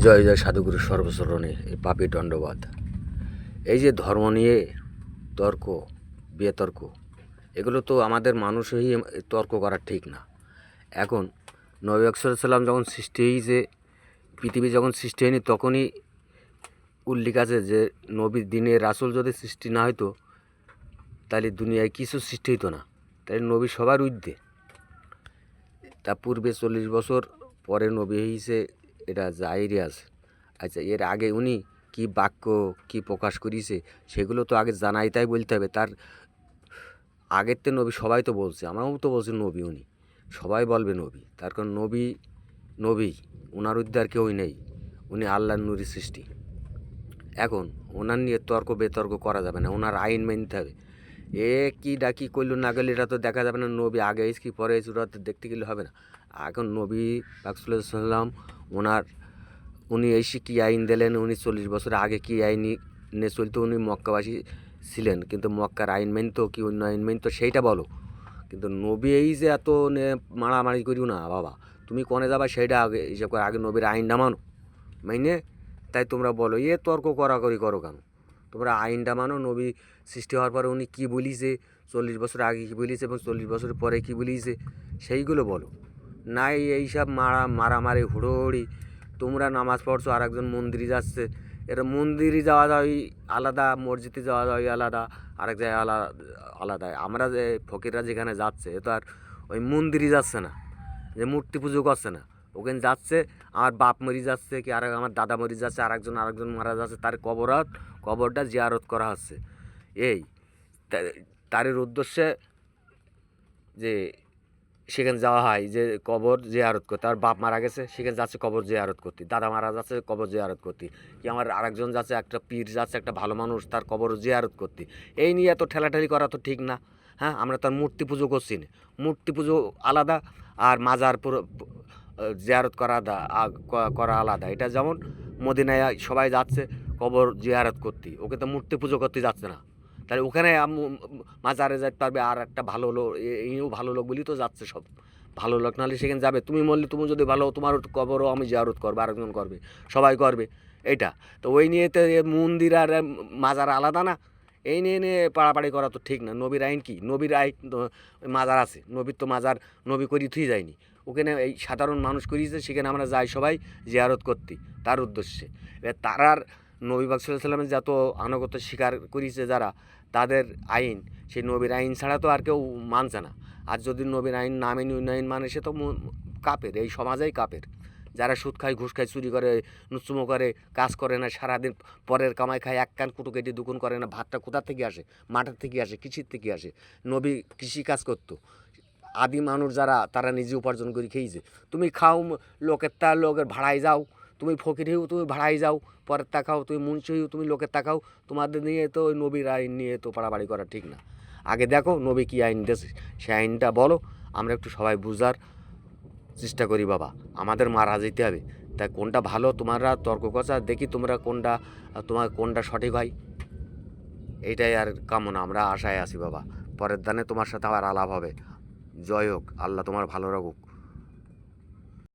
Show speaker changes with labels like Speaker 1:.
Speaker 1: জয় জয় সাধুগুরু সর্বচরণে এই পাপী দণ্ডবাদ। এই যে ধর্ম নিয়ে তর্ক বিতর্ক, এগুলো তো আমাদের মানুষই তর্ক করা ঠিক না। এখন নবী সাল্লাম যখন সৃষ্টি হয়েছে, পৃথিবী যখন সৃষ্টি হয়নি তখনই উল্লেখ আছে যে নবীর দিনে রাসূল যদি সৃষ্টি না হইতো তাহলে দুনিয়ায় কিছু সৃষ্টি হইতো না। তাই নবী সবার ঊর্ধ্বে। তা পূর্বে 40 বছর পরে নবী হয়েছে, এটা জাহিরি আছে। আচ্ছা, এর আগে উনি কি বাক্য কি প্রকাশ করিয়েছে সেগুলো তো আগে জানাই, তাই বলতে হবে। তার আগের তো নবী সবাই তো বলছে, আমরাও তো বলছি নবী, উনি সবাই বলবে নবী। তার কারণ নবী নবী ওনার উদ্ধার কেউই নেই, উনি আল্লাহর নূরি সৃষ্টি। এখন ওনার নিয়ে তর্ক বেতর্ক করা যাবে না, ওনার আইন মানতে হবে। এ কি ডাকি করলো না গেলে এটা তো দেখা যাবে না। নবী আগে এসে কি পরে এসে ওরা তো দেখতে গেলে হবে না। এখন নবী সাল্লাম ওনার উনি এসে কী আইন দিলেন, উনি 40 বছর আগে কী আইন নিয়ে চলতো, উনি মক্কাবাসী ছিলেন কিন্তু মক্কার আইন মানতো কি অন্য আইন মানতো সেইটা বলো। কিন্তু নবী এই যে এত মারামারি করিও না বাবা, তুমি কোনে যাবা সেইটা আগে হিসাব করে, আগে নবীর আইনটা মানো মাইনে তাই তোমরা বলো। তর্ক করাকরি করো কেন? তোমরা আইনটা মানো। নবী সৃষ্টি হওয়ার পরে উনি কী বলিছে, 40 বছর আগে কী বলিছে এবং 40 বছর পরে কী বলিছে সেইগুলো বলো। নাই এইসব মারামারি হুড়োহুড়ি। তোমরা নামাজ পড়ছো, আর একজন মন্দিরে যাচ্ছে, এটা মন্দিরে যাওয়া যায় আলাদা, মসজিদে যাওয়া যায় আলাদা, আরেক জায়গায় আলাদা। আমরা যে ফকিররা যেখানে যাচ্ছে এ তো আর ওই মন্দিরে যাচ্ছে না, যে মূর্তি পুজো করছে না। ওখানে যাচ্ছে আমার বাপ মরি যাচ্ছে, কি আর আমার দাদা মরি যাচ্ছে, আরেকজন মারা যাচ্ছে, তার কবরটা জিয়ারত করা হচ্ছে। এই তারের উদ্দেশ্যে যে সেখানে যাওয়া হয়, যে কবর জিয়ারত করতে। আর বাপ মারা গেছে, সেখানে যাচ্ছে কবর জিয়ারত করতে। দাদা মারা যাচ্ছে, কবর জিয়ারত করতে। কি আমার আরেকজন যাচ্ছে, একটা পীর যাচ্ছে, একটা ভালো মানুষ, তার কবর জিয়ারত করতে। এই নিয়ে এত ঠেলাঠেলি করা তো ঠিক না। হ্যাঁ, আমরা তার মূর্তি পুজো করছি না। মূর্তি পুজো আলাদা আর মাজার জিয়ারত করা আলাদা। এটা যেমন মদিনায় সবাই যাচ্ছে কবর জিয়ারত করতে, ওকে তো মূর্তি পুজো করতে যাচ্ছে না। তাহলে ওখানে মাজারে যেতে পারবে আর একটা ভালো লোক, ইও ভালো লোক বলি তো যাচ্ছে সব। ভালো লোক নাহলে সেখানে যাবে, তুমি মরলে তুমি যদি ভালো, তোমার কবরও আমি জিয়ারত করবো, আরেকজন করবে, সবাই করবে। এইটা তো ওই নিয়ে তো মন্দির আর মাজার আলাদা না। এই নিয়ে পাড়াপাড়ি করা তো ঠিক না। নবীর আইন কি? নবীর আইন মাজার আছে, নবীর তো মাজার নবী করি থুই যায়নি। ওখানে এই সাধারণ মানুষ করিয়েছে, সেখানে আমরা যাই সবাই জিয়ারত করতে তার উদ্দেশ্যে। এবার তারার নবী সাল্লাল্লাহু আলাইহি ওয়াসাল্লামের যত আনুগত্য স্বীকার করিয়েছে যারা, তাদের আইন সেই নবীর আইন ছাড়া তো আর কেউ মানছে না। আর যদি নবীর আইন না মেনে অন্য আইন মানে সে তো কাপের, এই সমাজেই কাপের। যারা সুদ খায়, ঘুষ খায়, চুরি করে, নুচুমো করে, কাজ করে না, সারাদিন পরের কামাই খায়, এক কান কুটু কেটে দুকুন করে না। ভাতটা কোথা থেকে আসে? মাঠের থেকে আসে, কৃষির থেকে আসে। নবী কৃষি কাজ করতো। আদি মানুষ যারা, তারা নিজে উপার্জন করে খেয়েছে। তুমি খাও লোকের ভাড়ায় যাও, তুমি ফকির হয়েও তুমি ভাড়ায় যাও, পরের তা খাও, তুমি মুন্সি হয়েও তুমি লোকের তা খাও। তোমাদের নিয়ে তো ওই নবীর আইন নিয়ে তো পাড়াবাড়ি করা ঠিক না। আগে দেখো নবী কী আইন দিয়েছে, সেই আইনটা বলো, আমরা একটু সবাই বুঝার চেষ্টা করি বাবা। আমাদের মারা যেতে হবে, তাই কোনটা ভালো তোমরা তর্ক করছো, দেখি তোমরা কোনটা সঠিক হয়। এইটাই আর কামনা, আমরা আশায় আছি বাবা। পরের দানে তোমার সাথে আবার আলাপ হবে। জয় হোক, আল্লাহ তোমার ভালো রাখুক।